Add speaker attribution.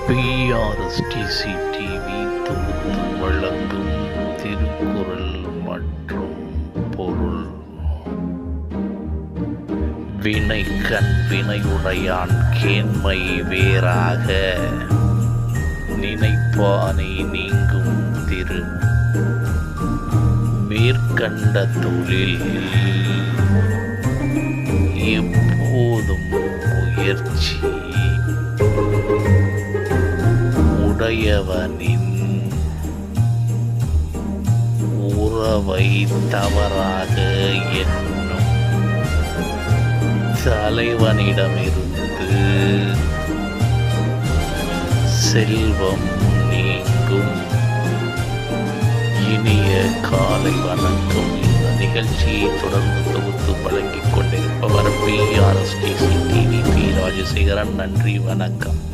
Speaker 1: பிஆர்எஸ்டிசி TV தொகுத்து வழங்கும் திருக்குறள் மற்றும் பொருள். வினைக்கண் வினையுடையான் கேண்மை வேறாக நினைப்பானை நீங்கும் திரு. மேற்கண்ட தொழில் எப்போதும் முயற்சி உடையவனின் உறவை தவறாக எண்ணும் தலைவனிடமிருந்து செல்வம் நீங்கும். இனிய காலை வணக்கம். இந்த நிகழ்ச்சியை தொடர்ந்து தொகுத்து வழங்கிக் கொண்டிருப்பவர் பிஆர்எஸ்டிசி டிவி பி. ராஜசேகரன். நன்றி, வணக்கம்.